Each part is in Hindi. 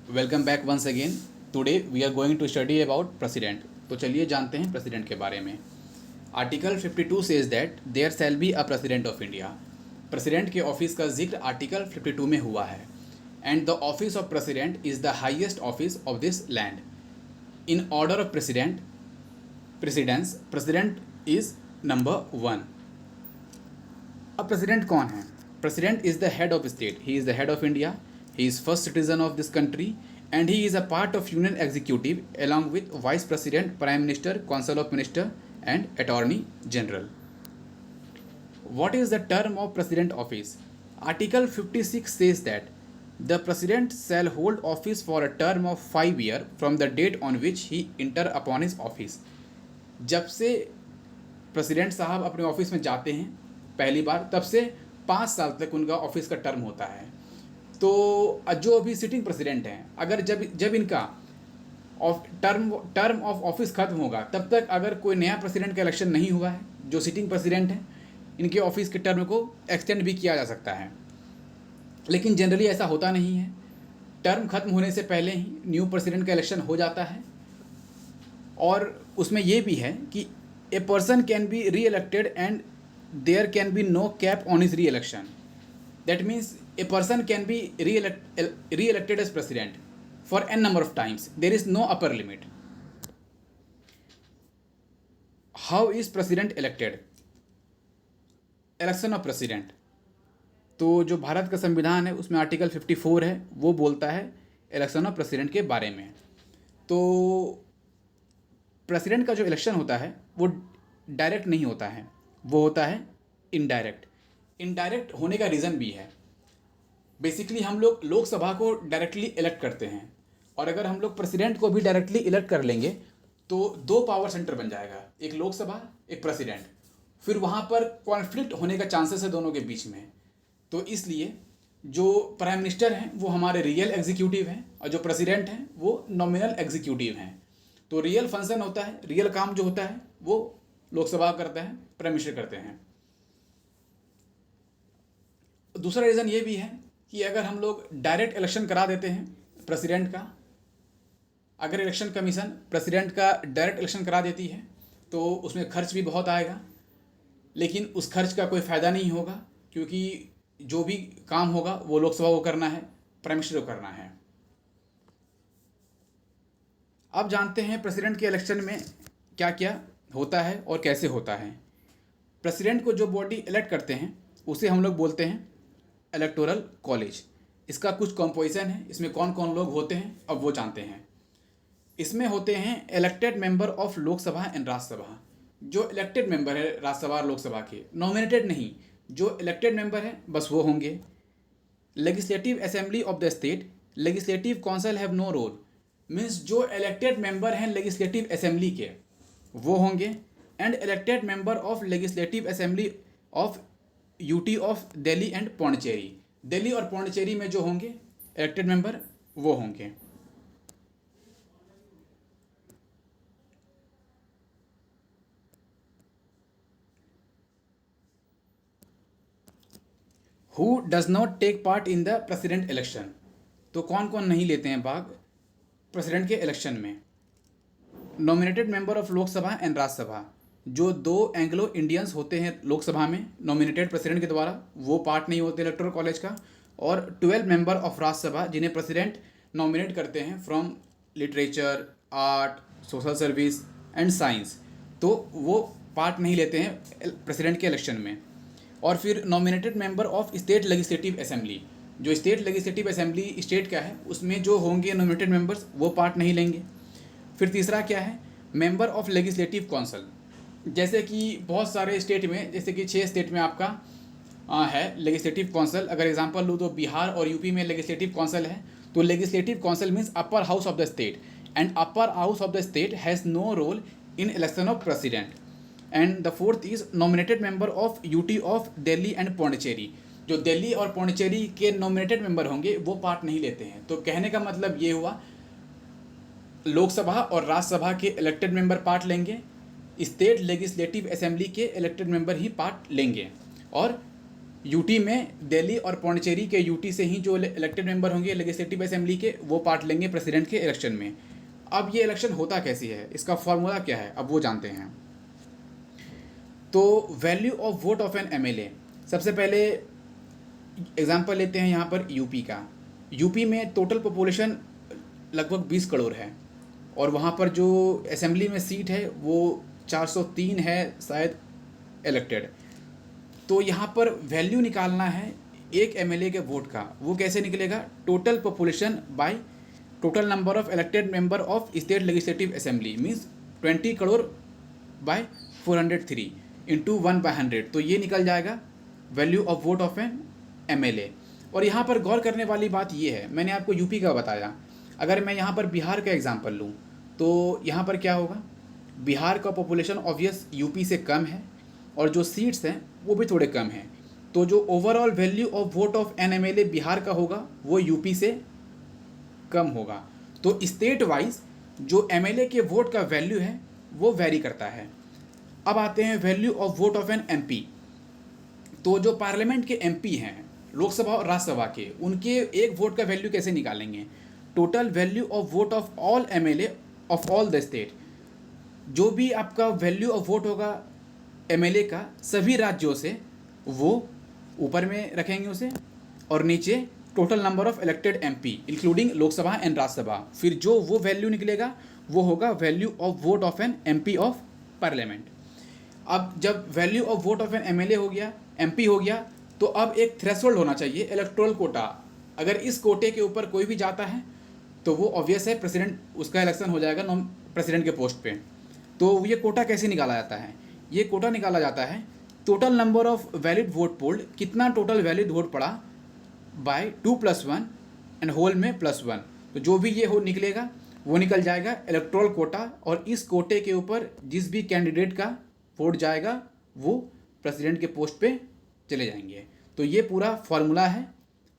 Welcome back once again. Today we are going to study about president. तो चलिए जानते हैं प्रेसिडेंट के बारे में। Article 52 says that there shall be a president of India. President के ऑफिस का जिक्र आर्टिकल 52 में हुआ है। And the office of president is the highest office of this land. In order of precedence president is number 1। अब प्रेसिडेंट कौन है? President is the head of state. He is the head of India. He is first citizen of this country and he is a part of union executive along with vice president, prime minister, council of minister and attorney general. What is the term of president office? Article 56 says that the president shall hold office for a term of 5 years from the date on which he enter upon his office। जब से प्रेसिडेंट साहब अपने ऑफिस में जाते हैं पहली बार, तब से 5 साल तक उनका ऑफिस का टर्म होता है। तो जो अभी सिटिंग प्रेसिडेंट हैं, अगर जब जब इनका टर्म ऑफ ऑफिस ख़त्म होगा, तब तक अगर कोई नया प्रेसिडेंट का इलेक्शन नहीं हुआ है, जो सिटिंग प्रेसिडेंट हैं, इनके ऑफिस के टर्म को एक्सटेंड भी किया जा सकता है। लेकिन जनरली ऐसा होता नहीं है। टर्म ख़त्म होने से पहले ही न्यू प्रेसिडेंट का इलेक्शन हो जाता है। और उसमें ये भी है कि a person can be re elected and there can be no cap on his re election. That means a person can be re elected as president for n number of times. There is no upper limit. How is president elected? Election of president. तो जो भारत का संविधान है उसमें आर्टिकल 54 है, वो बोलता है इलेक्शन ऑफ प्रेसिडेंट के बारे में। तो प्रेसिडेंट का जो इलेक्शन होता है वो डायरेक्ट नहीं होता है, वो होता है इनडायरेक्ट। इनडायरेक्ट होने का रीज़न भी है। बेसिकली हम लोग लोकसभा को डायरेक्टली इलेक्ट करते हैं, और अगर हम लोग प्रेसिडेंट को भी डायरेक्टली इलेक्ट कर लेंगे तो 2 पावर सेंटर बन जाएगा, एक लोकसभा, एक प्रेसिडेंट। फिर वहाँ पर कॉन्फ्लिक्ट होने का चांसेस है दोनों के बीच में। तो इसलिए जो प्राइम मिनिस्टर हैं वो हमारे रियल एग्जीक्यूटिव हैं, और जो प्रेसिडेंट हैं वो नॉमिनल एग्जीक्यूटिव हैं। तो रियल फंक्शन होता है, रियल काम जो होता है वो लोकसभा करता है, प्राइम मिनिस्टर करते हैं। दूसरा रीज़न ये भी है कि अगर हम लोग डायरेक्ट इलेक्शन करा देते हैं प्रेसिडेंट का, अगर इलेक्शन कमीशन प्रेसिडेंट का डायरेक्ट इलेक्शन करा देती है तो उसमें खर्च भी बहुत आएगा, लेकिन उस खर्च का कोई फ़ायदा नहीं होगा, क्योंकि जो भी काम होगा वो लोकसभा को करना है, प्राइम मिनिस्टर को करना है। अब जानते हैं प्रेसिडेंट के इलेक्शन में क्या क्या होता है और कैसे होता है। प्रेसिडेंट को जो बॉडी इलेक्ट करते हैं उसे हम लोग बोलते हैं इलेक्टोरल कॉलेज। इसका कुछ कंपोजिशन है, इसमें कौन कौन लोग होते हैं अब वो जानते हैं। इसमें होते हैं elected member of Lok Sabha and Rajya Sabha. जो इलेक्टेड मेंबर है राज्यसभा और लोकसभा के, नॉमिनेटेड नहीं, जो इलेक्टेड मेंबर है बस वो होंगे। Legislative assembly of the state, legislative council have no role, means जो इलेक्टेड मेंबर हैं लेजिस्लेटिव असेंबली के वो होंगे। And elected member of legislative assembly of UT of Delhi and Pondicherry. Delhi और पौंडीचेरी में जो होंगे इलेक्टेड मेंबर वो होंगे। Who does not take part in the president election. तो कौन कौन नहीं लेते हैं भाग प्रेसिडेंट के इलेक्शन में? Nominated member of Lok Sabha and Rajya Sabha, जो 2 एंग्लो इंडियंस होते हैं लोकसभा में नॉमिनेटेड प्रेसिडेंट के द्वारा, वो पार्ट नहीं होते इलेक्टोरल कॉलेज का। और 12 मेंबर ऑफ राज्यसभा जिन्हें प्रेसिडेंट नॉमिनेट करते हैं from literature, art, social service and science, तो वो पार्ट नहीं लेते हैं प्रेसिडेंट के इलेक्शन में। और फिर nominated member of state legislative assembly, जो स्टेट लेजिस्लेटिव असेंबली स्टेट का है उसमें जो होंगे नॉमिनेटेड मेंबर्स वो पार्ट नहीं लेंगे। फिर तीसरा क्या है, मेंबर ऑफ लेजिस्लेटिव काउंसिल। जैसे कि बहुत सारे स्टेट में, जैसे कि 6 स्टेट में आपका है लेजिस्लेटिव काउंसिल। अगर एग्जांपल लूँ तो बिहार और यूपी में लेजिस्लेटिव काउंसिल है। तो legislative council means upper house of the state, and upper house of the state has no role in election of president. And the fourth is nominated member of UT of Delhi and Pondicherry. जो दिल्ली और पौंडीचेरी के नॉमिनेटेड मेंबर होंगे वो पार्ट नहीं लेते हैं। तो कहने का मतलब ये हुआ, लोकसभा और राज्यसभा के इलेक्टेड मेंबर पार्ट लेंगे, स्टेट लेजिस्लेटिव असेंबली के इलेक्टेड मेंबर ही पार्ट लेंगे, और यूटी में दिल्ली और पौंडीचेरी के यूटी से ही जो इलेक्टेड मेंबर होंगे लेजिस्लेटिव असेंबली के, वो पार्ट लेंगे प्रेसिडेंट के इलेक्शन में। अब ये इलेक्शन होता कैसी है, इसका फॉर्मूला क्या है, अब वो जानते हैं। तो value of vote of an MLA, सबसे पहले एग्जांपल लेते हैं यहाँ पर यूपी का। यूपी में टोटल पॉपुलेशन लगभग 20 करोड़ है और वहाँ पर जो असेंबली में सीट है वो 403 है शायद इलेक्टेड। तो यहाँ पर वैल्यू निकालना है एक एमएलए के वोट का, वो कैसे निकलेगा, total population by total number of elected member of state legislative assembly means 20 crore by 403 into 1/100, तो ये निकल जाएगा value of vote of an MLA. और यहाँ पर गौर करने वाली बात ये है, मैंने आपको यूपी का बताया, अगर मैं यहाँ पर बिहार का एग्जांपल लूँ तो यहाँ पर क्या होगा, बिहार का पॉपुलेशन ऑब्वियस यूपी से कम है और जो सीट्स हैं वो भी थोड़े कम हैं, तो जो overall value of vote of an MLA Bihar का होगा वो यूपी से कम होगा। तो स्टेट वाइज जो एमएलए के वोट का वैल्यू है वो वैरी करता है। अब आते हैं value of vote of an MP. तो जो पार्लियामेंट के एमपी हैं, लोकसभा और राज्यसभा के, उनके एक वोट का वैल्यू कैसे निकालेंगे, total value of vote of all MLA of all the state. जो भी आपका वैल्यू ऑफ वोट होगा एमएलए का सभी राज्यों से, वो ऊपर में रखेंगे उसे, और नीचे total number of elected MP including Lok Sabha and Rajya Sabha. फिर जो वो वैल्यू निकलेगा वो होगा value of vote of an MP of parliament. अब जब value of vote of an MLA हो गया, एमपी हो गया, तो अब एक थ्रेशोल्ड होना चाहिए, इलेक्टोरल कोटा। अगर इस कोटे के ऊपर कोई भी जाता है तो वो ऑब्वियस है प्रेसिडेंट, उसका इलेक्शन हो जाएगा प्रेसिडेंट के पोस्ट पे। तो ये कोटा कैसे निकाला जाता है, ये कोटा निकाला जाता है total number of valid vote polled, कितना टोटल वैलिड वोट पड़ा बाय 2+1 एंड होल में +1। तो जो भी ये हो निकलेगा वो निकल जाएगा इलेक्टोरल कोटा, और इस कोटे के ऊपर जिस भी कैंडिडेट का वोट जाएगा वो प्रेसिडेंट के पोस्ट पे चले जाएंगे। तो ये पूरा फॉर्मूला है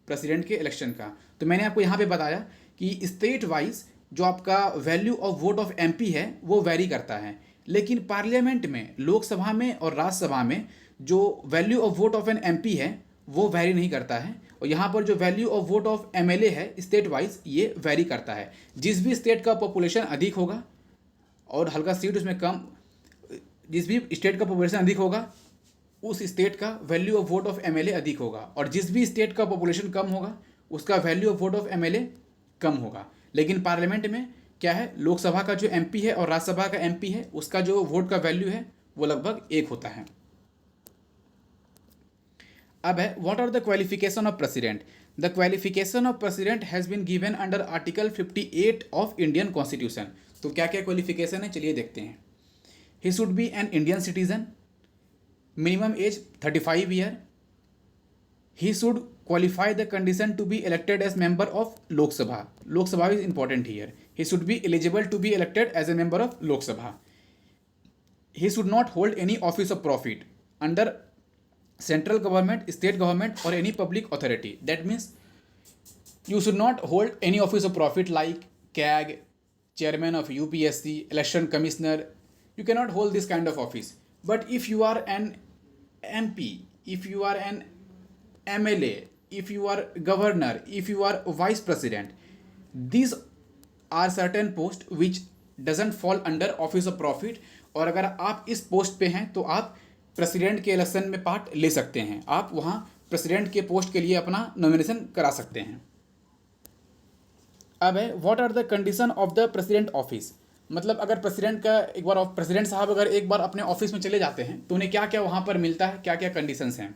प्रेसिडेंट के इलेक्शन का। तो मैंने आपको यहाँ पे बताया कि स्टेट वाइज जो आपका value of vote of MP है वो वैरी करता है, लेकिन पार्लियामेंट में, लोकसभा में और राज्यसभा में जो value of vote of an MP है वो वैरी नहीं करता है। और यहाँ पर जो value of vote of MLA है स्टेट वाइज ये वैरी करता है। जिस भी स्टेट का पॉपुलेशन अधिक होगा और हल्का सीट उसमें कम, जिस भी स्टेट का पॉपुलेशन अधिक होगा उस स्टेट का value of vote of MLA अधिक होगा, और जिस भी स्टेट का पॉपुलेशन कम होगा उसका value of vote of MLA कम होगा। लेकिन पार्लियामेंट में क्या है, लोकसभा का जो एमपी है और राज्यसभा का एमपी है उसका जो वोट का वैल्यू है वो लगभग एक होता है। अब है what are the qualification of president. The qualification of president has been given under article 58 of Indian constitution. तो क्या क्या क्वालिफिकेशन है चलिए देखते हैं। He should be an Indian citizen, minimum age 35 year. He should qualify the condition to be elected as member of Lok Sabha. Lok Sabha is important here. He should be eligible to be elected as a member of Lok Sabha. He should not hold any office of profit under central government, state government or any public authority. That means you should not hold any office of profit like CAG, chairman of UPSC, election commissioner. You cannot hold this kind of office. But if you are an MP, if you are an MLA, if you are governor, if you are vice president, these are certain posts which doesn't fall under office of profit। और अगर आप इस पोस्ट पे हैं तो आप प्रेसिडेंट के इलेक्शन में पार्ट ले सकते हैं, आप वहाँ प्रेसिडेंट के पोस्ट के लिए अपना नॉमिनेशन करा सकते हैं। अब है what are the condition of the president office. मतलब अगर प्रेसिडेंट का एक बार प्रेसिडेंट साहब अगर एक बार अपने ऑफिस में चले जाते हैं तो उन्हें क्या क्या वहाँ पर मिलता है, क्या क्या कंडीशंस हैं।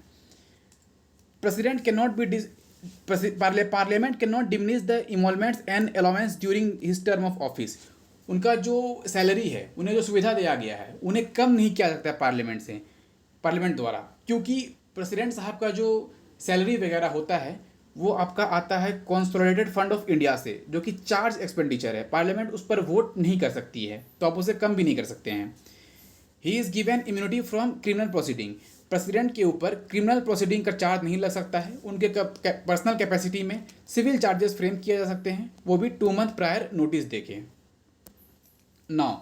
President cannot be Parliament cannot diminish the emoluments and allowance during his term of office। उनका जो सैलरी है, उन्हें जो सुविधा दिया गया है, उन्हें कम नहीं किया सकता है पार्लियामेंट से, पार्लियामेंट द्वारा, क्योंकि प्रेसिडेंट साहब का जो सैलरी वगैरह होता है वो आपका आता है कंसोलिडेटेड फंड ऑफ इंडिया से, जो कि चार्ज एक्सपेंडिचर है, पार्लियामेंट उस पर वोट नहीं कर सकती है, तो आप उसे कम भी नहीं कर सकते हैं। He is given immunity from criminal proceeding. President के ऊपर क्रिमिनल प्रोसीडिंग का चार्ज नहीं लग सकता है, उनके पर्सनल कैपेसिटी में सिविल चार्जेस फ्रेम किए जा सकते हैं, वो भी 2 मंथ प्रायर नोटिस देके। Now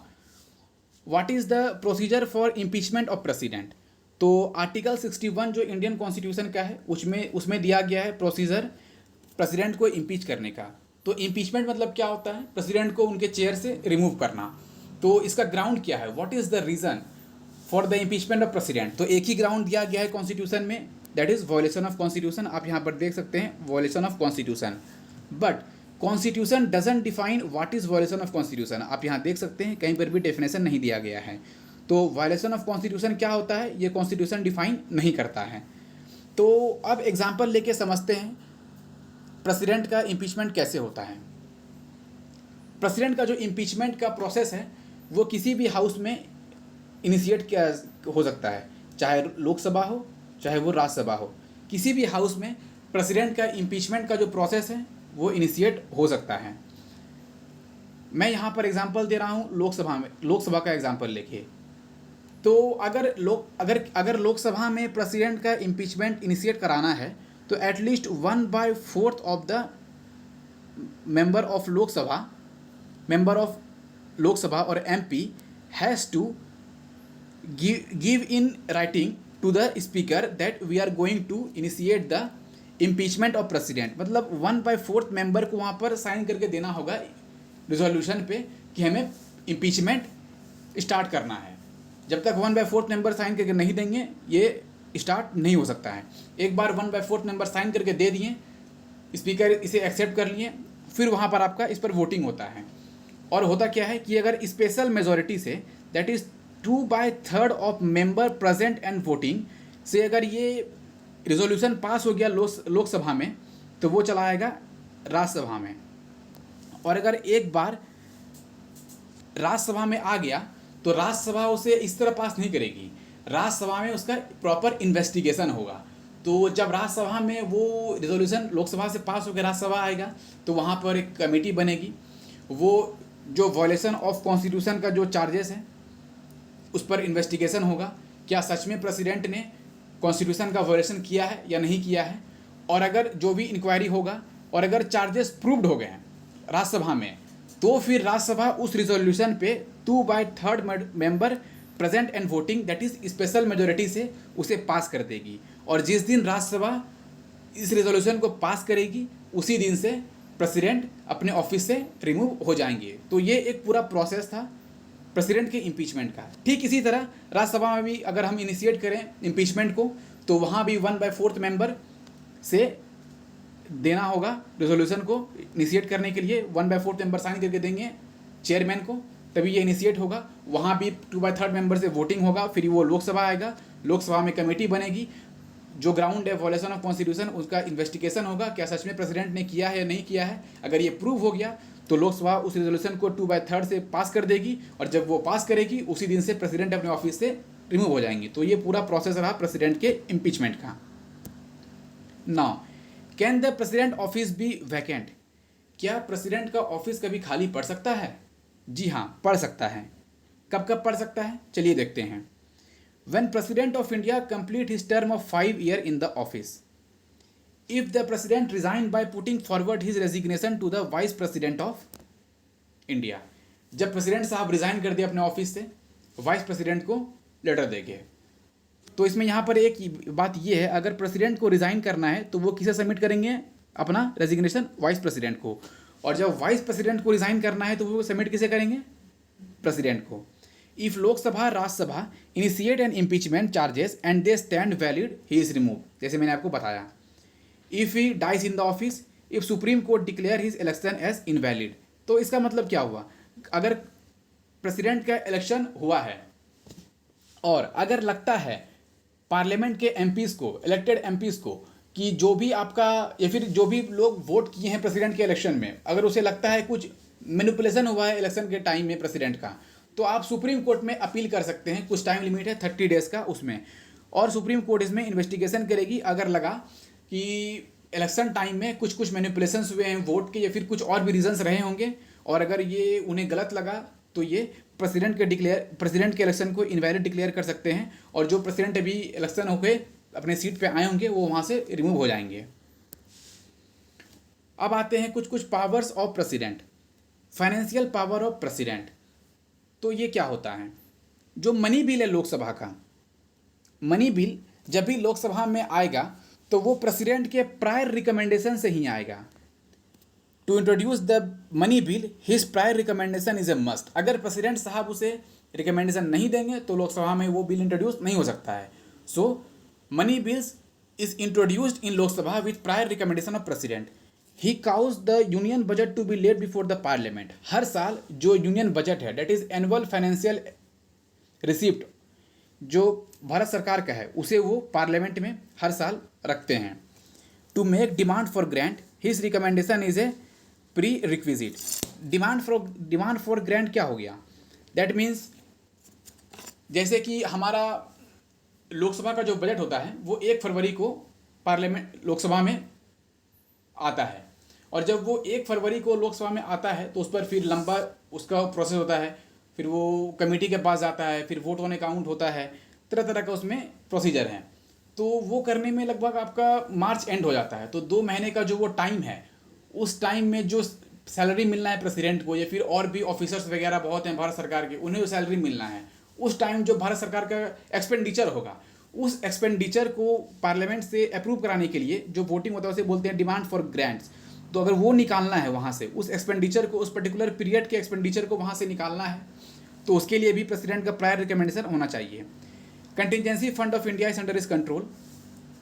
what is the procedure for impeachment of president. तो आर्टिकल 61 जो इंडियन कॉन्स्टिट्यूशन का है उसमें दिया गया है प्रोसीजर प्रेसिडेंट को इम्पीच करने का। तो इम्पीचमेंट मतलब क्या होता है? प्रेसिडेंट को उनके चेयर से रिमूव करना। तो इसका ग्राउंड क्या है? What is the reason for the impeachment of president? तो एक ही ग्राउंड दिया गया है कॉन्स्टिट्यूशन में, that is violation of constitution. आप यहाँ पर देख सकते हैं violation of constitution. But constitution doesn't define what is violation of constitution. आप यहाँ देख सकते हैं कहीं पर भी डेफिनेशन नहीं दिया गया है। तो वायलेशन ऑफ कॉन्स्टिट्यूशन क्या होता है, ये कॉन्स्टिट्यूशन डिफाइन नहीं करता है। तो अब एग्जाम्पल लेके समझते हैं प्रेसिडेंट का इम्पीचमेंट कैसे होता है। प्रेसिडेंट का जो इम्पीचमेंट का प्रोसेस है वो किसी भी हाउस में इनिशिएट किया हो सकता है, चाहे लोकसभा हो चाहे वो राज्यसभा हो। किसी भी हाउस में प्रेसिडेंट का इम्पीचमेंट का जो प्रोसेस है वो इनिशिएट हो सकता है। मैं यहाँ पर एग्जांपल दे रहा हूँ लोकसभा का एग्जांपल लेके। तो अगर लोकसभा में प्रेसिडेंट का इम्पीचमेंट इनिशिएट कराना है तो at least 1/4 of the member of Lok Sabha और MP has to give in writing to the speaker that we are going to initiate the impeachment of president। मतलब 1/4 मेंबर को वहाँ पर साइन करके देना होगा रिजोल्यूशन पे कि हमें इम्पीचमेंट स्टार्ट करना है। जब तक 1/4 मेंबर साइन करके नहीं देंगे ये स्टार्ट नहीं हो सकता है। एक बार 1/4 मेंबर साइन करके दे दिए, स्पीकर इसे एक्सेप्ट कर लिए, फिर वहाँ पर आपका इस पर वोटिंग होता है। और होता क्या है कि अगर स्पेशल मेजोरिटी से, that is 2/3 of member present and voting से अगर ये रिजोल्यूशन पास हो गया लोकसभा में तो वो चला आएगा राज्यसभा में। और अगर एक बार राज्यसभा में आ गया तो राज्यसभा उसे इस तरह पास नहीं करेगी, राज्यसभा में उसका प्रॉपर इन्वेस्टिगेशन होगा। तो जब राज्यसभा में वो रिजोल्यूशन लोकसभा से पास होकर राज्यसभा आएगा तो वहाँ पर एक कमेटी बनेगी। वो जो वायलेशन ऑफ कॉन्स्टिट्यूशन का जो चार्जेस हैं उस पर इन्वेस्टिगेशन होगा, क्या सच में प्रेसिडेंट ने कॉन्स्टिट्यूशन का वायलेशन किया है या नहीं किया है। और अगर जो भी इंक्वायरी होगा और अगर चार्जेस प्रूव्ड हो गए हैं राज्यसभा में तो फिर राज्यसभा उस रिजोल्यूशन पे 2/3 member present and voting that is special majority से उसे पास कर देगी। और जिस दिन राज्यसभा इस रिजोल्यूशन को पास करेगी उसी दिन से प्रेसिडेंट अपने ऑफिस से रिमूव हो जाएंगे। तो ये एक पूरा प्रोसेस था प्रेसिडेंट के इम्पीचमेंट का। ठीक इसी तरह राज्यसभा में भी अगर हम इनिशिएट करें इम्पीचमेंट को तो वहाँ भी 1/4 मेंबर से देना होगा रेजोल्यूशन को इनिशिएट करने के लिए। 1/4 मेंबर साइन करके देंगे चेयरमैन को, तभी ये इनिशिएट होगा। वहाँ भी 2/3 मेंबर से वोटिंग होगा, फिर वो लोकसभा आएगा, लोकसभा में कमेटी बनेगी, जो ग्राउंड है वायलेशन ऑफ कॉन्स्टिट्यूशन उसका इन्वेस्टिगेशन होगा, क्या सच में प्रेसिडेंट ने किया है या नहीं किया है। अगर ये प्रूव हो गया तो लोकसभा उस रेजोल्यूशन को 2/3 से पास कर देगी और जब वो पास करेगी उसी दिन से प्रेसिडेंट अपने ऑफिस से रिमूव हो जाएंगे। तो ये पूरा प्रोसेस रहा प्रेसिडेंट के इम्पीचमेंट का। Now can the president office be vacant? क्या प्रेसिडेंट का ऑफिस कभी खाली पड़ सकता है? जी हाँ, पड़ सकता है। कब कब पड़ सकता है चलिए देखते हैं। When President of India complete his term of 5 years in the office, if the President resign by putting forward his resignation to the Vice President of India, जब प्रेसिडेंट साहब रिज़ाइन कर दे अपने ऑफिस से, वाइस प्रेसिडेंट को लेटर देंगे। तो इसमें यहाँ पर एक बात ये है, अगर प्रेसिडेंट को रिज़ाइन करना है तो वो किसे सबमिट करेंगे? अपना रेजिग्नेशन वाइस प्रेसिडेंट को। और जब वाइस प्रेसिडेंट को रिज़ाइन करना है तो वो सबमिट किसे करेंगे? प्रेसिडेंट को। If Lok Sabha, Raj Sabha initiate an impeachment charges and they stand valid, he is removed. जैसे मैंने आपको बताया। If he dies in the office, if Supreme Court declare his election as invalid, तो इसका मतलब क्या हुआ? अगर प्रेसिडेंट का इलेक्शन हुआ है और अगर लगता है पार्लियामेंट के एमपीज़ को, इलेक्टेड एमपीज़ को, कि जो भी आपका या फिर जो भी लोग वोट किए हैं प्रेसिडेंट के इलेक्शन में, अगर उसे लगता है कुछ मैनिपुलेशन हुआ है इलेक्शन के टाइम में प्रेसिडेंट का, तो आप सुप्रीम कोर्ट में अपील कर सकते हैं। कुछ टाइम लिमिट है 30 डेज़ का उसमें, और सुप्रीम कोर्ट इसमें इन्वेस्टिगेशन करेगी। अगर लगा कि इलेक्शन टाइम में कुछ मैनिपुलेशंस हुए हैं वोट के या फिर कुछ और भी रीजंस रहे होंगे और अगर ये उन्हें गलत लगा तो ये प्रेसिडेंट के इलेक्शन को इनवैलिड डिक्लेयर कर सकते हैं और जो प्रेसिडेंट अभी इलेक्शन होकर अपने सीट पे आए होंगे वो वहाँ से रिमूव हो जाएंगे। अब आते हैं कुछ powers of president. Financial power of president, तो ये क्या होता है? जो मनी बिल है लोकसभा का, मनी बिल जब भी लोकसभा में आएगा तो वो प्रेसिडेंट के प्रायर रिकमेंडेशन से ही आएगा। To introduce the money bill his prior recommendation is a must. अगर प्रेसिडेंट साहब उसे रिकमेंडेशन नहीं देंगे तो लोकसभा में वो बिल इंट्रोड्यूस नहीं हो सकता है। So money bills is introduced in Lok Sabha with prior recommendation of president. He causes the union budget to be laid before the parliament. हर साल जो यूनियन बजट है, that is annual financial receipt, जो भारत सरकार का है, उसे वो पार्लियामेंट में हर साल रखते हैं। To make demand for grant his recommendation is a prerequisite. Demand for grant क्या हो गया? दैट मीन्स जैसे कि हमारा लोकसभा का जो बजट होता है वो 1 फरवरी को पार्लियामेंट लोकसभा में आता है, और जब वो 1 फरवरी को लोकसभा में आता है तो उस पर फिर लंबा उसका प्रोसेस होता है, फिर वो कमेटी के पास जाता है, फिर वोट होने काउंट होता है, तरह तरह का उसमें प्रोसीजर है। तो वो करने में लगभग आपका मार्च एंड हो जाता है। तो 2 महीने का जो वो टाइम है, उस टाइम में जो सैलरी मिलना है प्रेसिडेंट को, या फिर और भी ऑफिसर्स वगैरह बहुत हैं भारत सरकार के, उन्हें जो सैलरी मिलना है, उस टाइम जो भारत सरकार का एक्सपेंडिचर होगा, उस एक्सपेंडिचर को पार्लियामेंट से अप्रूव कराने के लिए जो वोटिंग होता है उसे बोलते हैं डिमांड फॉर ग्रांट्स। तो अगर वो निकालना है वहाँ से, उस एक्सपेंडिचर को, उस पर्टिकुलर पीरियड के एक्सपेंडिचर को वहाँ से निकालना है, तो उसके लिए भी प्रेसिडेंट का प्रायर रिकमेंडेशन होना चाहिए। Contingency fund of India is under is control.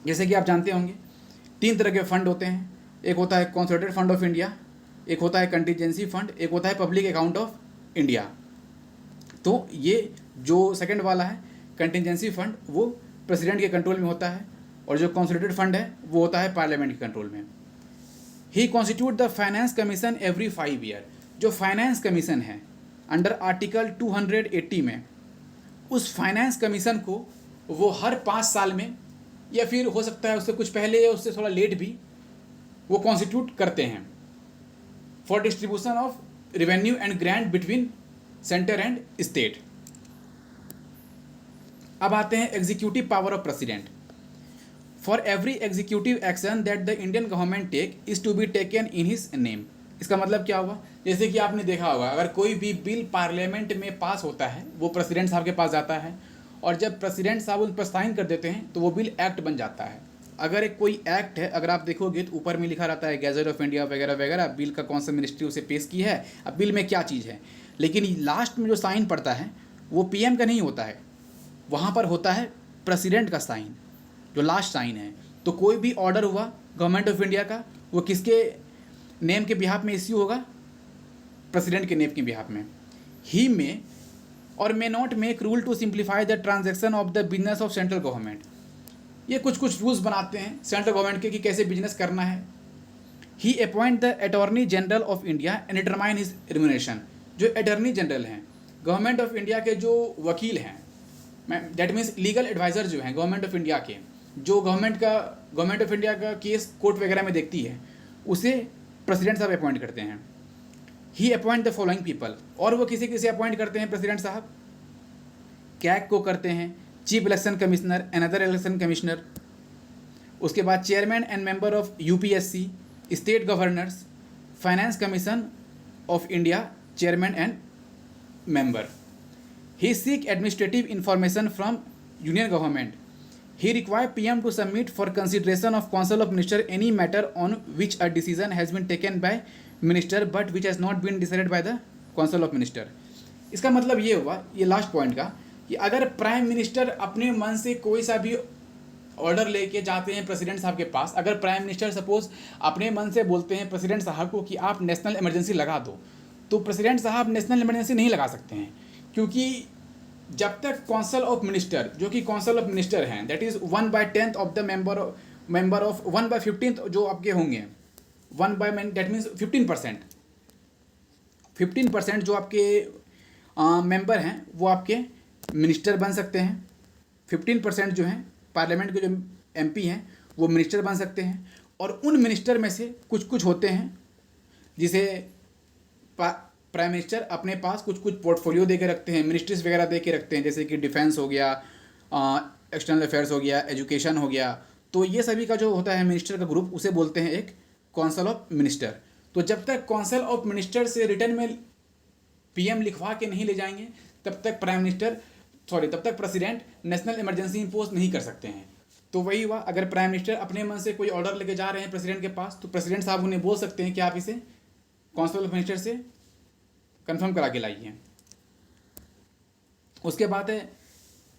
जैसे कि आप जानते होंगे 3 तरह के फंड होते हैं। एक होता है कंसोलिडेटेड फंड ऑफ इंडिया, एक होता है कंटिजेंसी फंड, एक होता है पब्लिक अकाउंट ऑफ इंडिया। तो ये जो सेकंड वाला है कंटिजेंसी फंड, वो प्रेसिडेंट के कंट्रोल में होता है, और जो कंसोलिडेटेड फंड है वो होता है पार्लियामेंट के कंट्रोल में। He constitute the finance commission every 5 year. जो फाइनेंस कमीशन है अंडर आर्टिकल 280 में, उस फाइनेंस कमीशन को वो हर 5 साल में, या फिर हो सकता है उससे कुछ पहले या उससे थोड़ा लेट भी, वो कॉन्स्टिट्यूट करते हैं for distribution of revenue and grant between centre and state. अब आते हैं executive power of president. For every executive action that the Indian government take is to be taken in his name. इसका मतलब क्या हुआ? जैसे कि आपने देखा होगा, अगर कोई भी बिल पार्लियामेंट में पास होता है वो प्रेसिडेंट साहब के पास जाता है, और जब प्रेसिडेंट साहब उन पर साइन कर देते हैं तो वो बिल एक्ट बन जाता है। अगर एक कोई एक्ट है, अगर आप देखोगे तो ऊपर में लिखा रहता है गैजेट ऑफ इंडिया वगैरह वगैरह, बिल का कौन सा मिनिस्ट्री उसे पेश की है, अब बिल में क्या चीज़ है, लेकिन लास्ट में जो साइन पड़ता है वो पीएम का नहीं होता है, वहाँ पर होता है प्रेसिडेंट का साइन, जो लास्ट साइन है। तो कोई भी ऑर्डर हुआ गवर्नमेंट ऑफ इंडिया का, वो किसके नेम के बिहाफ में इश्यू होगा? प्रेसिडेंट के नेम के बिहाफ में। He may or may not make rule to simplify the transaction of the business of central government. ये कुछ रूल्स बनाते हैं सेंट्रल गवर्नमेंट के कि कैसे बिजनेस करना है। He appoint the attorney general of India and determine his remuneration. जो अटॉर्नी जनरल हैं गवर्नमेंट ऑफ इंडिया के, जो वकील हैं, दैट मीन्स लीगल एडवाइज़र जो हैं गवर्नमेंट ऑफ इंडिया के, जो गवर्नमेंट ऑफ इंडिया का केस कोर्ट वगैरह में देखती है, उसे प्रेसिडेंट साहब अपॉइंट करते हैं। He appoint the following people. और वो किसे अपॉइंट करते हैं प्रेसिडेंट साहब? कैग को करते हैं, chief election commissioner, another election commissioner, उसके बाद chairman and member of UPSC, state governors, finance commission of India chairman and member. He seek administrative information from union government. He require PM to submit for consideration of Council of Minister any matter on which a decision has been taken by Minister but which has not been decided by the Council of Minister। इसका मतलब ये हुआ, ये लास्ट पॉइंट का, कि अगर प्राइम मिनिस्टर अपने मन से कोई सा भी ऑर्डर लेके जाते हैं प्रेसिडेंट साहब के पास, अगर प्राइम मिनिस्टर सपोज अपने मन से बोलते हैं प्रेसिडेंट साहब को कि आप नेशनल इमरजेंसी लगा दो, तो प्रेसिडेंट साहब नेशनल इमरजेंसी नहीं लगा सकते हैं, क्योंकि जब तक काउंसिल ऑफ मिनिस्टर, जो कि काउंसिल ऑफ मिनिस्टर हैं, that is 1/10 of the member of 1/15 जो आपके होंगे, 1/, दैट मीन्स 15% जो आपके मेंबर हैं वो आपके मिनिस्टर बन सकते हैं। 15% जो हैं पार्लियामेंट के जो एमपी हैं वो मिनिस्टर बन सकते हैं, और उन मिनिस्टर में से कुछ होते हैं जिसे प्राइम मिनिस्टर अपने पास कुछ पोर्टफोलियो दे के रखते हैं, मिनिस्ट्रीज वगैरह दे के रखते हैं, जैसे कि डिफेंस हो गया, एक्सटर्नल अफेयर्स हो गया, एजुकेशन हो गया। तो ये सभी का जो होता है मिनिस्टर का ग्रुप, उसे बोलते हैं एक काउंसिल ऑफ मिनिस्टर। तो जब तक काउंसिल ऑफ मिनिस्टर से रिटर्न में पीएम लिखवा के नहीं ले जाएंगे, तब तक प्राइम मिनिस्टर तब तक प्रेसिडेंट नेशनल इमरजेंसी इम्पोज नहीं कर सकते हैं। तो वही हुआ, अगर प्राइम मिनिस्टर अपने मन से कोई ऑर्डर लेके जा रहे हैं प्रेसिडेंट के पास, तो प्रेसिडेंट साहब उन्हें बोल सकते हैं कि आप इसे काउंसिल ऑफ मिनिस्टर से कंफर्म करा के लाइए। उसके बाद है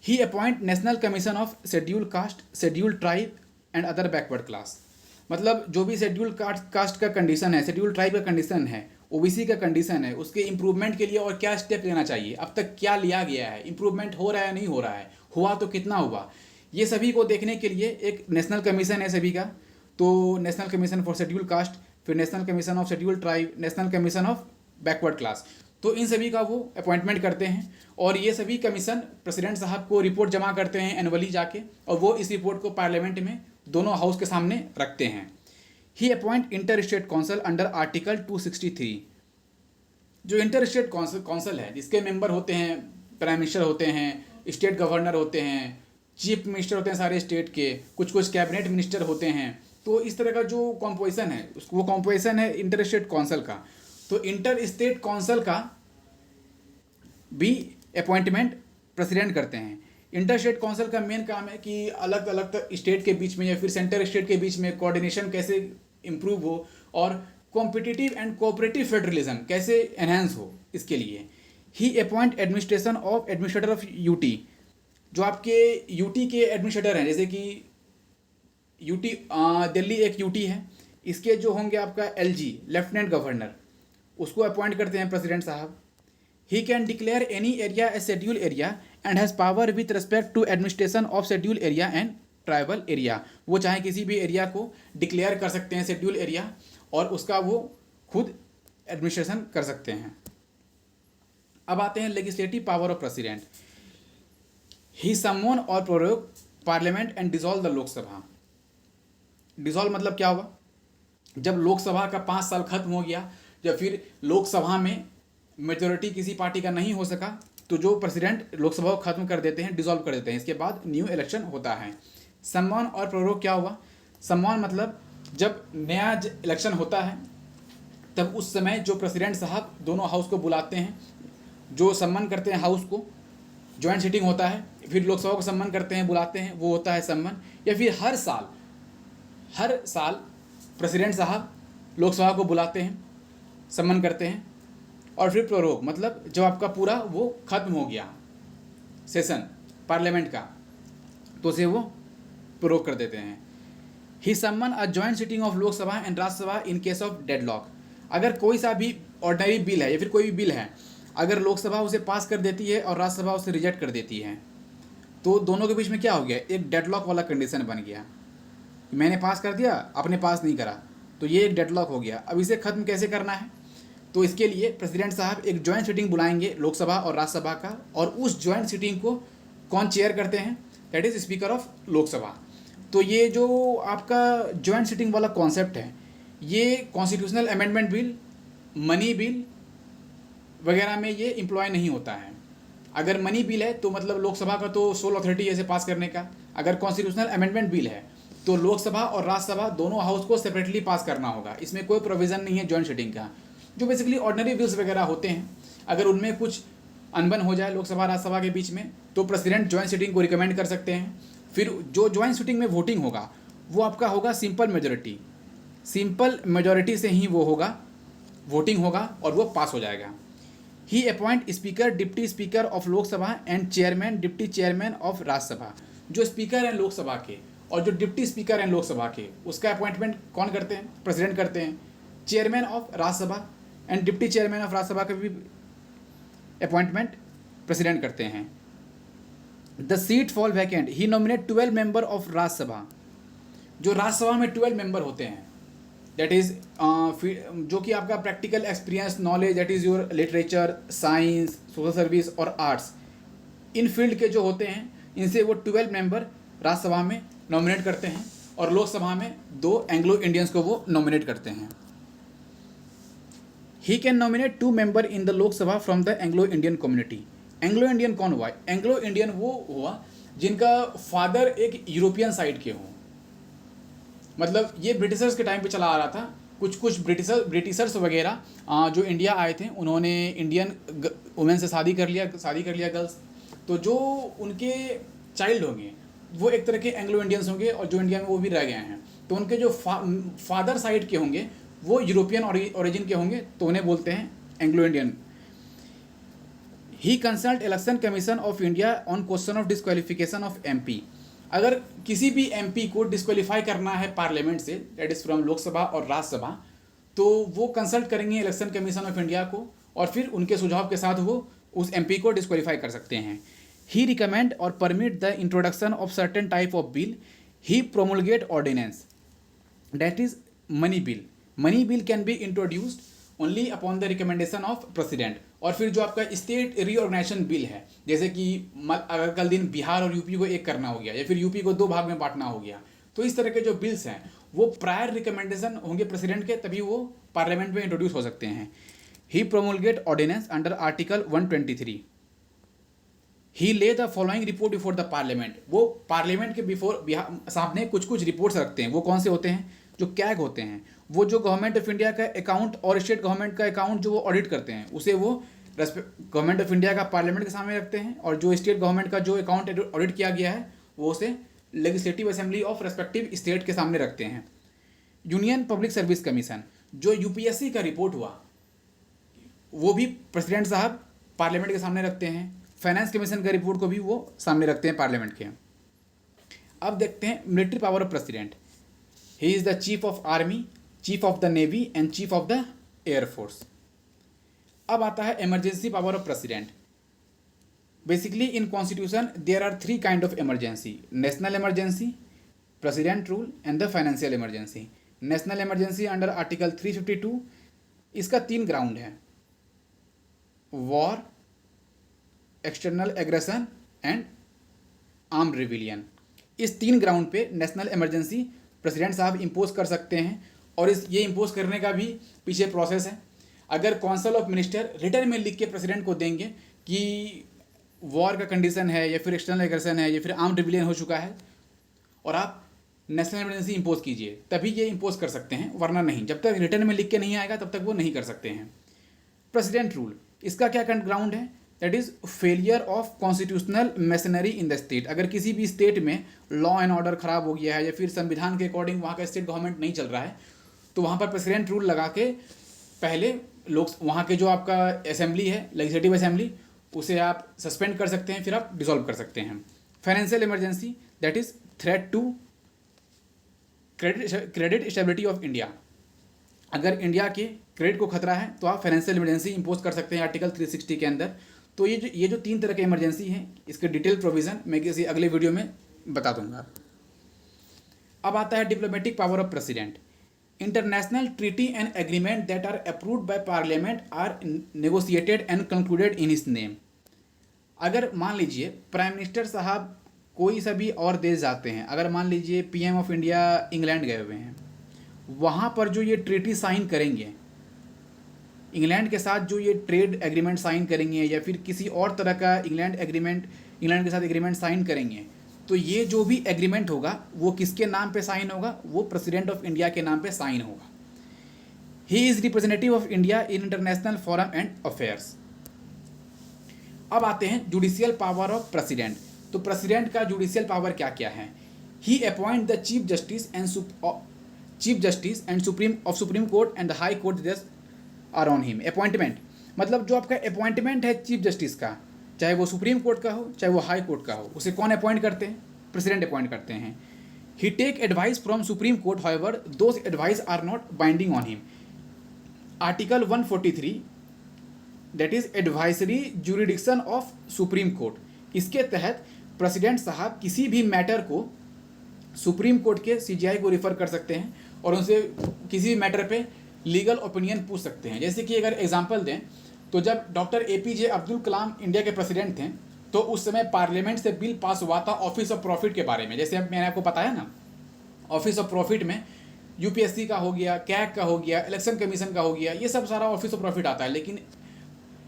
he appoint national commission of schedule caste, schedule tribe and other backward class. मतलब जो भी शेड्यूल कास्ट का कंडीशन है, शेड्यूल ट्राइब का कंडीशन है, ओबीसी का कंडीशन है, उसके इम्प्रूवमेंट के लिए और क्या स्टेप लेना चाहिए, अब तक क्या लिया गया है, इम्प्रूवमेंट हो रहा है नहीं हो रहा है, हुआ तो कितना हुआ, ये सभी को देखने के लिए एक नेशनल कमीशन है सभी का। तो national commission for schedule caste, फिर national commission of schedule tribe, national commission of backward class, तो इन सभी का वो अपॉइंटमेंट करते हैं। और ये सभी कमीशन प्रेसिडेंट साहब को रिपोर्ट जमा करते हैं एनुअली जाके, और वो इस रिपोर्ट को पार्लियामेंट में दोनों हाउस के सामने रखते हैं। He appoint inter state council under article 263। जो इंटर स्टेट काउंसिल है, जिसके मेंबर होते हैं प्राइम मिनिस्टर होते हैं, स्टेट गवर्नर होते हैं, चीफ मिनिस्टर होते हैं सारे स्टेट के, कुछ कुछ कैबिनेट मिनिस्टर होते हैं। तो इस तरह का जो कॉम्पोजिशन है, वो कॉम्पोजिशन है इंटर स्टेट काउंसिल का। तो इंटर स्टेट काउंसिल का भी अपॉइंटमेंट प्रेसिडेंट करते हैं। इंटर स्टेट काउंसिल का मेन काम है कि अलग अलग स्टेट के बीच में या फिर सेंटर स्टेट के बीच में कोऑर्डिनेशन कैसे इम्प्रूव हो और कॉम्पिटिटिव एंड कोऑपरेटिव फेडरलिज्म कैसे एनहेंस हो, इसके लिए। ही अपॉइंट एडमिनिस्ट्रेटर ऑफ यूटी। जो आपके यूटी के एडमिनिस्ट्रेटर हैं, जैसे कि यूटी दिल्ली एक यूटी है, इसके जो होंगे आपका एलजी लेफ्टिनेंट गवर्नर, उसको अपॉइंट करते हैं प्रेसिडेंट साहब। He can declare any area as schedule area and has power with respect to administration of schedule area and tribal area. वो चाहे किसी भी एरिया को डिक्लेयर कर सकते हैं शेड्यूल एरिया, और उसका वो खुद एडमिनिस्ट्रेशन कर सकते हैं। अब आते हैं legislative power of president. He summon or prorogue parliament and dissolve the Lok Sabha. Dissolve मतलब क्या हुआ, जब लोकसभा का 5 साल खत्म हो गया या फिर लोकसभा में मेजोरिटी किसी पार्टी का नहीं हो सका, तो जो प्रेसिडेंट लोकसभा को खत्म कर देते हैं, डिसॉल्व कर देते हैं। इसके बाद न्यू इलेक्शन होता है। सम्मान और प्रोरोग क्या हुआ, सम्मान मतलब जब नया इलेक्शन होता है तब उस समय जो प्रेसिडेंट साहब दोनों हाउस को बुलाते हैं, जो सम्मान करते हैं हाउस को, ज्वाइंट सीटिंग होता है, फिर लोकसभा को सम्मान करते हैं, बुलाते हैं, वो होता है सम्मान। या फिर हर साल प्रेसिडेंट साहब लोकसभा को बुलाते हैं, सम्मान करते हैं। और फिर प्रोरोग मतलब जब आपका पूरा वो खत्म हो गया सेशन पार्लियामेंट का, तो उसे वो प्रोरोग कर देते हैं। ही सम्मन a joint sitting of Lok Sabha and Rajya Sabha in case of deadlock. अगर कोई सा भी ऑर्डिनरी बिल है या फिर कोई भी बिल है, अगर लोकसभा उसे पास कर देती है और राज्यसभा उसे रिजेक्ट कर देती है, तो दोनों के बीच में क्या हो गया, एक डेडलॉक वाला कंडीशन बन गया। मैंने पास कर दिया, आपने पास नहीं करा, तो ये एक डेडलॉक हो गया। अब इसे ख़त्म कैसे करना है, तो इसके लिए प्रेसिडेंट साहब एक जॉइंट सीटिंग बुलाएंगे लोकसभा और राज्यसभा का, और उस जॉइंट सीटिंग को कौन चेयर करते हैं, that is speaker of Lok Sabha. तो ये जो आपका जॉइंट सीटिंग वाला कॉन्सेप्ट है, ये constitutional amendment bill, money bill वगैरह में ये इम्प्लॉय नहीं होता है। अगर मनी बिल है तो मतलब लोकसभा का तो सोल अथॉरिटी ऐसे पास करने का, अगर कॉन्स्टिट्यूशनल अमेंडमेंट बिल है तो लोकसभा और राज्यसभा दोनों हाउस को सेपरेटली पास करना होगा। इसमें कोई प्रोविज़न नहीं है जॉइंट सीटिंग का। जो बेसिकली ऑर्डिनरी बिल्स वगैरह होते हैं, अगर उनमें कुछ अनबन हो जाए लोकसभा राज्यसभा के बीच में, तो प्रेसिडेंट जॉइंट सीटिंग को रिकमेंड कर सकते हैं। फिर जो जॉइंट सीटिंग में वोटिंग होगा वो आपका होगा सिंपल मेजॉरिटी, सिंपल मेजॉरिटी से ही वो होगा, वोटिंग होगा और वो पास हो जाएगा। He appoint speaker, deputy speaker of Lok Sabha and chairman, deputy chairman of Rajya Sabha. जो स्पीकर हैं लोकसभा के और जो डिप्टी स्पीकर हैं लोकसभा के, उसका अपॉइंटमेंट कौन करते हैं, प्रेसिडेंट करते हैं। Chairman of Rajya Sabha and deputy chairman of Rajya Sabha का भी अपॉइंटमेंट प्रेसिडेंट करते हैं। The seat fall vacant, he nominate 12 member of Rajya Sabha. जो राज्यसभा में 12 मेंबर होते हैं, दैट इज़ जो कि आपका practical experience, knowledge, that is your literature, science, social service और आर्ट्स, इन फील्ड के जो होते हैं, इनसे वो 12 मेंबर राज्यसभा में नॉमिनेट करते हैं और लोकसभा में 2 एंग्लो इंडियंस को वो नॉमिनेट करते हैं। He can nominate 2 member in the Lok Sabha from the Anglo Indian community. Anglo Indian कौन हुआ, एंग्लो इंडियन वो हुआ जिनका फादर एक यूरोपियन साइड के हों। मतलब ये ब्रिटिशर्स के टाइम पे चला आ रहा था। कुछ ब्रिटिशर्स वगैरह जो इंडिया आए थे, उन्होंने इंडियन वुमेन से शादी कर लिया गर्ल्स, तो जो उनके चाइल्ड होंगे वो एक तरह के एंग्लो इंडियंस होंगे, और जो इंडिया में वो भी रह गए हैं, तो उनके जो फादर साइड के होंगे वो यूरोपियन ओरिजिन के होंगे, तो उन्हें बोलते हैं Anglo Indian. He consult election commission of India on question of disqualification of MP. अगर किसी भी एमपी को डिस्क्वालीफाई करना है पार्लियामेंट से, दैट इज फ्रॉम लोकसभा और राज्यसभा, तो वो कंसल्ट करेंगे इलेक्शन कमीशन ऑफ इंडिया को, और फिर उनके सुझाव के साथ वो उस एमपी को डिस्क्वालीफाई कर सकते हैं। ही रिकमेंड और permit the introduction of certain type of bill. He promulgate ordinance, that is money bill. Money bill can be introduced only upon the recommendation of president. और फिर जो आपका स्टेट रीऑर्गेनाइजेशन बिल है, जैसे कि अगर कल दिन बिहार और यूपी को एक करना हो गया, या फिर यूपी को 2 भाग में बांटना हो गया, तो इस तरह के जो बिल्स हैं वो प्रायर रिकमेंडेशन होंगे प्रेसिडेंट के, तभी वो पार्लियामेंट में इंट्रोड्यूस हो सकते हैं। ही प्रोमुलगेट ऑर्डिनेंस अंडर आर्टिकल 123। ही ले the following report before the parliament. वो पार्लियामेंट के बिफोर सामने कुछ कुछ रिपोर्ट्स रखते हैं। वो कौन से होते हैं? जो कैग होते हैं, वो जो गवर्नमेंट ऑफ इंडिया का अकाउंट और स्टेट गवर्नमेंट का अकाउंट जो वो ऑडिट करते हैं, उसे वो गवर्नमेंट ऑफ इंडिया का पार्लियामेंट के सामने रखते हैं, और जो स्टेट गवर्नमेंट का जो अकाउंट ऑडिट किया गया है वो उसे legislative assembly of respective state के सामने रखते हैं। यूनियन पब्लिक सर्विस कमीशन, जो यूपीएससी का रिपोर्ट हुआ, वो भी प्रेसिडेंट साहब पार्लियामेंट के सामने रखते हैं। फाइनेंस कमीशन का रिपोर्ट को भी वो सामने रखते हैं पार्लियामेंट के। अब देखते हैं military power of president. He is the chief of army, chief of the navy and chief of the air force. अब आता है emergency power of president. Basically in constitution there are 3 kind of emergency: national emergency, president rule and the financial emergency. National emergency under article 352, इसका 3 ग्राउंड है: war, external aggression and arm rebellion. इस 3 ग्राउंड पे नेशनल इमरजेंसी प्रेसिडेंट साहब इम्पोज कर सकते हैं, और ये इम्पोज करने का भी पीछे प्रोसेस है। अगर काउंसिल ऑफ मिनिस्टर रिटर्न में लिख के प्रेसिडेंट को देंगे कि वॉर का कंडीशन है, या फिर एक्सटर्नल एग्रेशन है, या फिर आर्म रिविलियन हो चुका है, और आप नेशनल इमरजेंसी इम्पोज कीजिए, तभी ये इम्पोज कर सकते हैं, वरना नहीं। जब तक रिटर्न में लिख के नहीं आएगा तब तक वो नहीं कर सकते हैं। प्रेसिडेंट रूल, इसका क्या ग्राउंड है? That is failure of constitutional machinery in the state. अगर किसी भी स्टेट में लॉ एंड ऑर्डर खराब हो गया है, या फिर संविधान के अकॉर्डिंग वहाँ का स्टेट गवर्नमेंट नहीं चल रहा है, तो वहाँ पर प्रेसिडेंट रूल लगा के पहले लोग वहाँ के जो आपका असेंबली है, लेजिस्लेटिव असेंबली, उसे आप सस्पेंड कर सकते हैं, फिर आप डिसॉल्व कर सकते हैं। Financial emergency, that is threat to credit stability of India. अगर इंडिया के क्रेडिट को खतरा है तो आप फाइनेंशियल इमरजेंसी इंपोज कर सकते हैं आर्टिकल 360 के अंदर। तो ये जो 3 तरह के इमरजेंसी हैं, इसके डिटेल प्रोविज़न मैं किसी अगले वीडियो में बता दूंगा। अब आता है diplomatic power of president. International treaty and agreement that are approved by parliament are negotiated and concluded in his name. अगर मान लीजिए प्राइम मिनिस्टर साहब कोई सा भी और देश जाते हैं, अगर मान लीजिए पीएम ऑफ इंडिया इंग्लैंड गए हुए हैं, वहाँ पर जो ये ट्रीटी साइन करेंगे इंग्लैंड के साथ, जो ये ट्रेड एग्रीमेंट साइन करेंगे, या फिर किसी और तरह का इंग्लैंड के साथ एग्रीमेंट साइन करेंगे, तो ये जो भी एग्रीमेंट होगा वो किसके नाम पे साइन होगा? वो प्रेसिडेंट ऑफ इंडिया के नाम पे साइन होगा। He is representative of India in international forum and affairs. अब आते हैं जुडिशियल पावर ऑफ प्रेसिडेंट। तो प्रेसिडेंट का जुडिशियल पावर क्या क्या है? He appoint the chief justice and supreme court and the high court जज आर ऑन हिम। अपॉइंटमेंट मतलब जो आपका अपॉइंटमेंट है चीफ जस्टिस का, चाहे वो सुप्रीम कोर्ट का हो चाहे वो हाई कोर्ट का हो, उसे कौन अपॉइंट करते हैं? प्रेसिडेंट अपॉइंट करते हैं। He take advice from supreme court, however those advice are not binding on him. Article 143 that is advisory jurisdiction of supreme court, इसके तहत प्रेसिडेंट साहब किसी भी मैटर को सुप्रीम कोर्ट के सीजीआई को रिफ़र कर सकते हैं और उनसे किसी भी मैटर पे लीगल ओपिनियन पूछ सकते हैं। जैसे कि अगर एग्जांपल दें तो जब doctor APJ Abdul Kalam India के प्रेसिडेंट थे तो उस समय पार्लियामेंट से बिल पास हुआ था ऑफिस ऑफ प्रॉफिट के बारे में। जैसे अब मैंने आपको बताया ना, ऑफिस ऑफ प्रॉफिट में यूपीएससी का हो गया, कैग का हो गया, इलेक्शन कमीशन का हो गया, ये सब सारा ऑफिस ऑफ प्रॉफिट आता है। लेकिन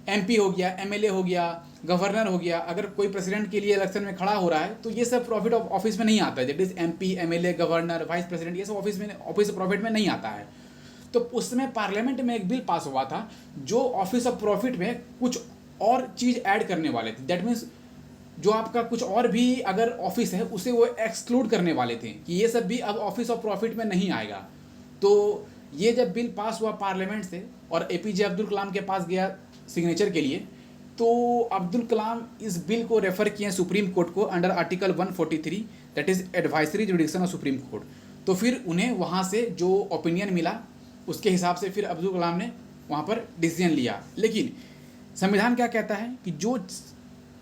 एमपी हो गया, एमएलए हो गया, गवर्नर हो गया, अगर कोई प्रेसिडेंट के लिए इलेक्शन में खड़ा हो रहा है तो ये सब प्रॉफिट ऑफिस में नहीं आता है। That is MP, MLA, governor, vice president, ये सब ऑफिस ऑफ प्रॉफिट में नहीं आता है। तो उस समय पार्लियामेंट में एक बिल पास हुआ था जो ऑफिस ऑफ प्रॉफिट में कुछ और चीज़ ऐड करने वाले थे। दैट मीन्स जो आपका कुछ और भी अगर ऑफिस है उसे वो एक्सक्लूड करने वाले थे कि ये सब भी अब ऑफिस ऑफ प्रॉफिट में नहीं आएगा। तो ये जब बिल पास हुआ पार्लियामेंट से और एपीजे अब्दुल कलाम के पास गया सिग्नेचर के लिए, तो अब्दुल कलाम इस बिल को रेफ़र किए सुप्रीम कोर्ट को under article 143, that is advisory जुडिक्शन of supreme court. तो फिर उन्हें वहाँ से जो ओपिनियन मिला उसके हिसाब से फिर अब्दुल कलाम ने वहाँ पर डिसीजन लिया। लेकिन संविधान क्या कहता है कि जो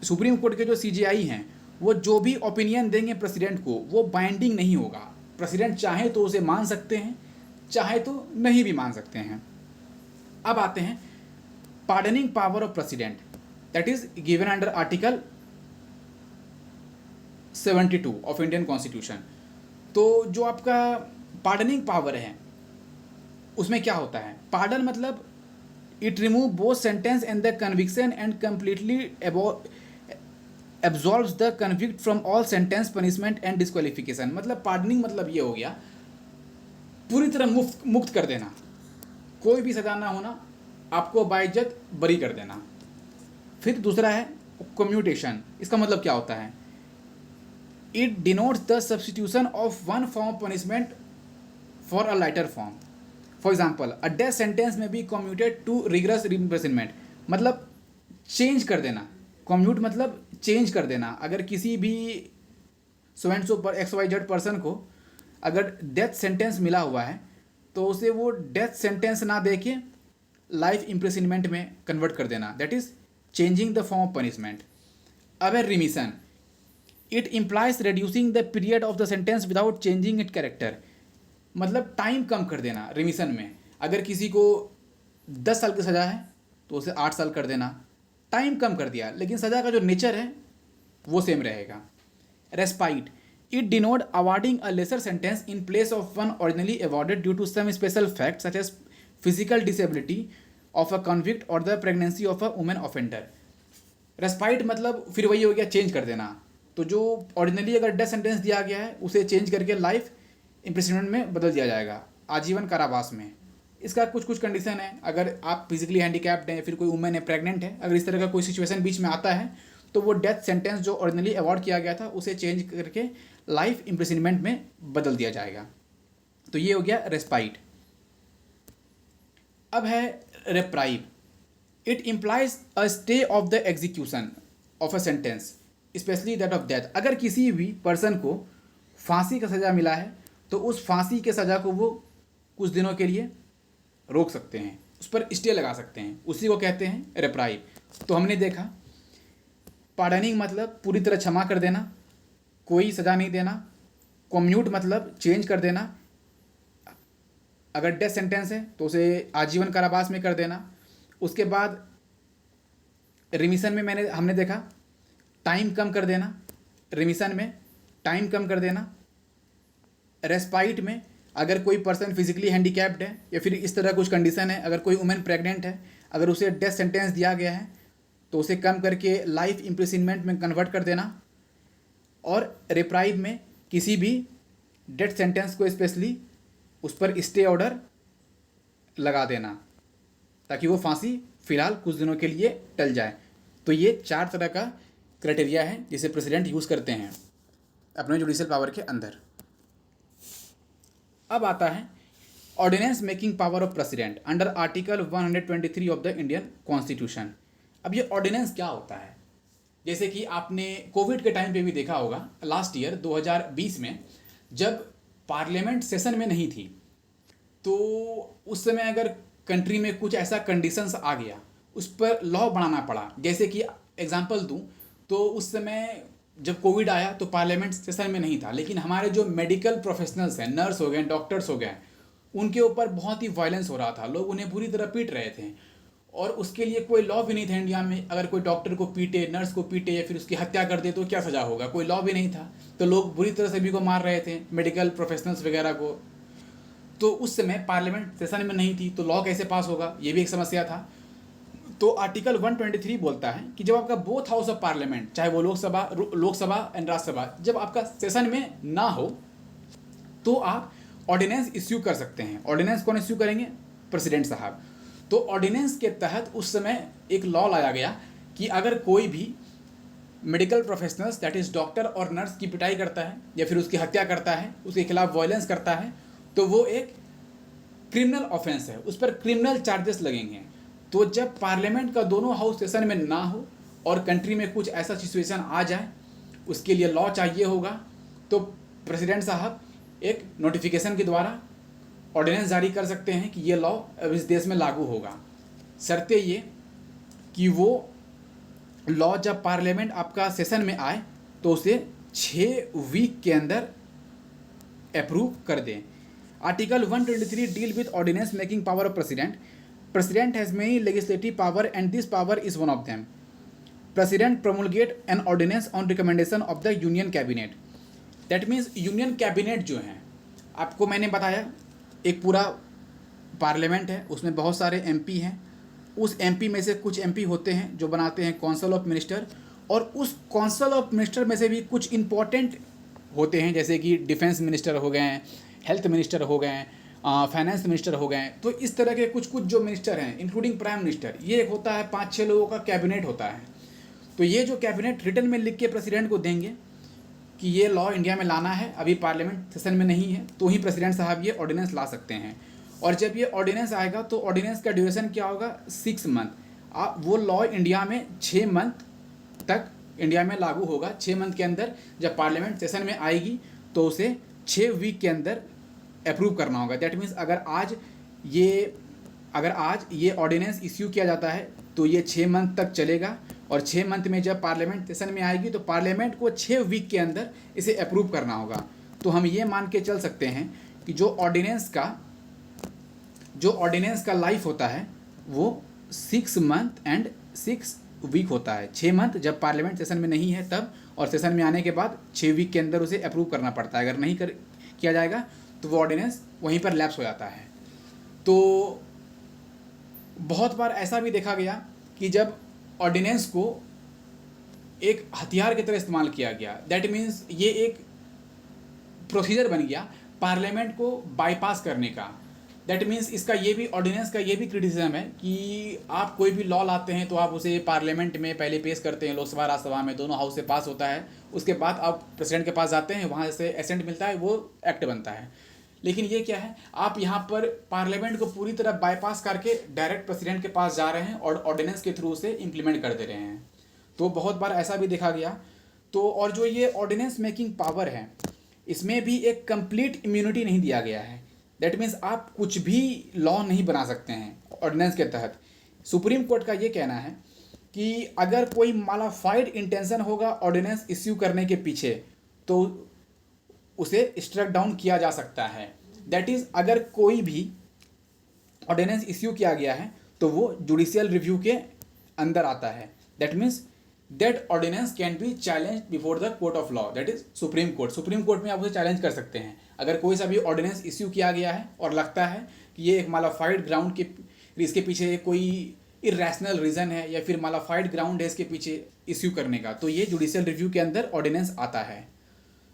सुप्रीम कोर्ट के जो सीजेआई हैं वो जो भी ओपिनियन देंगे प्रेसिडेंट को वो बाइंडिंग नहीं होगा। प्रेसिडेंट चाहे तो उसे मान सकते हैं, चाहे तो नहीं भी मान सकते हैं। अब आते हैं pardoning power of president, that is given under article 72 of Indian constitution. तो जो आपका पार्डनिंग पावर है उसमें क्या होता है, पार्डन मतलब it remove both sentence and the conviction and completely absolves the convict from all sentence punishment and disqualification. मतलब पार्डनिंग मतलब ये हो गया पूरी तरह मुक्त कर देना, कोई भी सजा ना होना, आपको बाइज्जत बरी कर देना। फिर दूसरा है कम्यूटेशन। इसका मतलब क्या होता है, it denotes the substitution of one form of punishment for a lighter form. For example a death sentence may be commuted to rigorous imprisonment, मतलब चेंज कर देना। कम्यूट मतलब चेंज कर देना। अगर किसी भी सो एंड सो पर XYZ पर्सन को अगर डेथ सेंटेंस मिला हुआ है तो उसे वो डेथ सेंटेंस ना दे के लाइफ इम्प्रिजनमेंट में कन्वर्ट कर देना, that is changing the form of punishment. अब है remission, it implies reducing the period of the sentence without changing it character, मतलब टाइम कम कर देना। रिमिशन में अगर किसी को 10 साल की सज़ा है तो उसे 8 साल कर देना, टाइम कम कर दिया, लेकिन सज़ा का जो नेचर है वो सेम रहेगा। Respite, it denote awarding a lesser sentence in place of one originally awarded due to some special fact such as physical disability of a convict or the pregnancy of a women offender. Respite मतलब फिर वही हो गया चेंज कर देना। तो जो ओरिजिनली अगर डेथ सेंटेंस दिया गया है उसे चेंज करके लाइफ इम्प्रिजनमेंट में बदल दिया जाएगा, आजीवन कारावास में। इसका कुछ कुछ कंडीशन है, अगर आप फिजिकली हैंडीकैप्ड हैं, फिर कोई वुमेन है, प्रेग्नेंट है, अगर इस तरह का कोई सिचुएशन बीच में आता है तो वो डेथ सेंटेंस जो ओरिजिनली अवॉर्ड किया गया था उसे चेंज करके लाइफ इम्प्रिजनमेंट में बदल दिया जाएगा। तो ये हो गया रेस्पाइट। अब है reprieve, it implies a stay of the execution of a sentence specially that of death. अगर किसी भी पर्सन को फांसी का सज़ा मिला है तो उस फांसी के सज़ा को वो कुछ दिनों के लिए रोक सकते हैं, उस पर स्टे लगा सकते हैं, उसी को कहते हैं रेप्राइव। तो हमने देखा पार्डनिंग मतलब पूरी तरह क्षमा कर देना, कोई सज़ा नहीं देना। कम्यूट मतलब चेंज कर देना, अगर डेथ सेंटेंस है तो उसे आजीवन कारावास में कर देना। उसके बाद रिमिशन में हमने देखा टाइम कम कर देना, रिमिशन में टाइम कम कर देना। रेस्पाइट में अगर कोई पर्सन फिजिकली हैंडीकैप्ड है या फिर इस तरह कुछ कंडीशन है, अगर कोई वुमेन प्रेग्नेंट है, अगर उसे डेथ सेंटेंस दिया गया है तो उसे कम करके लाइफ इम्प्रिजनमेंट में कन्वर्ट कर देना। और रेप्राइव में किसी भी डेथ सेंटेंस को स्पेशली उस पर स्टे ऑर्डर लगा देना ताकि वो फांसी फिलहाल कुछ दिनों के लिए टल जाए। तो ये 4 तरह का क्राइटेरिया है जिसे प्रेसिडेंट यूज़ करते हैं अपने जुडिशियल पावर के अंदर। अब आता है ordinance making power of president under article 123 of the Indian constitution. अब ये ऑर्डिनेंस क्या होता है, जैसे कि आपने कोविड के टाइम पे भी देखा होगा, लास्ट ईयर 2020 में जब पार्लियामेंट सेशन में नहीं थी तो उस समय अगर कंट्री में कुछ ऐसा कंडीशंस आ गया उस पर लॉ बनाना पड़ा। जैसे कि एग्जांपल दूं तो उस समय जब कोविड आया तो पार्लियामेंट सेशन में नहीं था, लेकिन हमारे जो मेडिकल प्रोफेशनल्स हैं, नर्स हो गए, डॉक्टर्स हो गए, उनके ऊपर बहुत ही वायलेंस हो रहा था, लोग उन्हें बुरी तरह पीट रहे थे और उसके लिए कोई लॉ भी नहीं था इंडिया में। अगर कोई डॉक्टर को पीटे, नर्स को पीटे या फिर उसकी हत्या कर दे तो क्या सज़ा होगा, कोई लॉ भी नहीं था। तो लोग बुरी तरह सभी को मार रहे थे, मेडिकल प्रोफेशनल्स वगैरह को। तो उस समय पार्लियामेंट सेशन में नहीं थी तो लॉ कैसे पास होगा, ये भी एक समस्या था। तो आर्टिकल 123 बोलता है कि जब आपका बोथ हाउस ऑफ पार्लियामेंट, चाहे वो लोकसभा एंड राज्यसभा, जब आपका सेशन में ना हो तो आप ऑर्डिनेंस इश्यू कर सकते हैं। ऑर्डिनेंस कौन इश्यू करेंगे, प्रेसिडेंट साहब। तो ऑर्डिनेंस के तहत उस समय एक लॉ लाया गया कि अगर कोई भी medical professionals that is doctor और नर्स की पिटाई करता है या फिर उसकी हत्या करता है, उसके खिलाफ वायलेंस करता है, तो वो एक क्रिमिनल ऑफेंस है, उस पर क्रिमिनल चार्जेस लगेंगे। तो जब पार्लियामेंट का दोनों हाउस सेशन में ना हो और कंट्री में कुछ ऐसा सिचुएशन आ जाए, उसके लिए लॉ चाहिए होगा, तो प्रेसिडेंट साहब एक नोटिफिकेशन के द्वारा ऑर्डिनेंस जारी कर सकते हैं कि ये लॉ अब इस देश में लागू होगा। शर्तें ये कि वो लॉ जब पार्लियामेंट आपका सेशन में आए तो उसे 6 वीक के अंदर अप्रूव कर दें। Article 123 deal with ordinance making power of president. President has many legislative power and this power is one of them. President promulgate an ordinance on recommendation of the union cabinet. That means union cabinet जो है, आपको मैंने बताया एक पूरा पार्लियामेंट है, उसमें बहुत सारे एमपी हैं। उस एमपी में से कुछ एमपी होते हैं जो बनाते हैं काउंसिल ऑफ मिनिस्टर, और उस काउंसिल ऑफ मिनिस्टर में से भी कुछ इंपॉर्टेंट होते हैं, जैसे कि डिफेंस मिनिस्टर हो गए हैं, हेल्थ मिनिस्टर हो गए हैं, फाइनेंस मिनिस्टर हो गए हैं। तो इस तरह के कुछ कुछ जो मिनिस्टर हैं, इंक्लूडिंग प्राइम मिनिस्टर, ये एक होता है 5-6 लोगों का कैबिनेट होता है। तो ये जो कैबिनेट रिटर्न में लिख के प्रेसिडेंट को देंगे कि ये लॉ इंडिया में लाना है, अभी पार्लियामेंट सेशन में नहीं है, तो ही प्रेसिडेंट साहब ये ऑर्डिनेंस ला सकते हैं। और जब ये ऑर्डिनेंस आएगा तो ऑर्डिनेंस का ड्यूरेशन क्या होगा, 6 मंथ। वो लॉ इंडिया में 6 मंथ तक इंडिया में लागू होगा। 6 मंथ के अंदर जब पार्लियामेंट सेशन में आएगी तो उसे 6 वीक के अंदर अप्रूव करना होगा। दैट मीन्स अगर आज ये ऑर्डिनेंस इश्यू किया जाता है तो ये 6 मंथ तक चलेगा, और 6 मंथ में जब पार्लियामेंट सेशन में आएगी तो पार्लियामेंट को 6 वीक के अंदर इसे अप्रूव करना होगा। तो हम ये मान के चल सकते हैं कि जो ऑर्डिनेंस का लाइफ होता है वो 6 मंथ एंड 6 वीक होता है। 6 मंथ जब पार्लियामेंट सेशन में नहीं है तब, और सेशन में आने के बाद 6 वीक के अंदर उसे अप्रूव करना पड़ता है। अगर नहीं किया जाएगा तो वो ऑर्डिनेंस वहीं पर लैप्स हो जाता है। तो बहुत बार ऐसा भी देखा गया कि जब ऑर्डिनेंस को एक हथियार की तरह इस्तेमाल किया गया, दैट मीन्स ये एक प्रोसीजर बन गया पार्लियामेंट को बाईपास करने का। दैट मीन्स इसका ये भी, ऑर्डिनेंस का ये भी क्रिटिसिज्म है कि आप कोई भी लॉ लाते हैं तो आप उसे पार्लियामेंट में पहले पेश करते हैं, लोकसभा राज्यसभा में दोनों हाउस से पास होता है, उसके बाद आप प्रेसिडेंट के पास जाते हैं, वहाँ से एसेंट मिलता है, वो एक्ट बनता है। लेकिन ये क्या है, आप यहाँ पर पार्लियामेंट को पूरी तरह बाईपास करके डायरेक्ट प्रेसिडेंट के पास जा रहे हैं और ऑर्डिनेंस के थ्रू से इम्प्लीमेंट कर दे रहे हैं। तो बहुत बार ऐसा भी देखा गया। तो और जो ये ऑर्डिनेंस मेकिंग पावर है, इसमें भी एक कंप्लीट इम्यूनिटी नहीं दिया गया है। दैट मीन्स आप कुछ भी लॉ नहीं बना सकते हैं ऑर्डिनेंस के तहत। सुप्रीम कोर्ट का ये कहना है कि अगर कोई मालाफाइड इंटेंशन होगा ऑर्डिनेंस इश्यू करने के पीछे तो उसे स्ट्रक डाउन किया जा सकता है। दैट इज़ अगर कोई भी ऑर्डिनेंस इश्यू किया गया है तो वो जुडिशियल रिव्यू के अंदर आता है। That means that ordinance can be challenge before the court of law, that is supreme court. Supreme court में आप उसे चैलेंज कर सकते हैं अगर कोई सा भी ऑर्डिनेंस इश्यू किया गया है और लगता है कि ये एक मालाफाइड ग्राउंड के, इसके पीछे कोई इरेशनल रीज़न है या फिर मालाफाइड ग्राउंड है इसके पीछे इश्यू करने का, तो ये जुडिशियल रिव्यू के अंदर ऑर्डिनेंस आता है।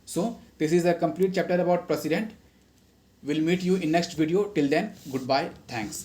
So this is a complete chapter about president. We'll meet you in next video. Till then, goodbye. Thanks.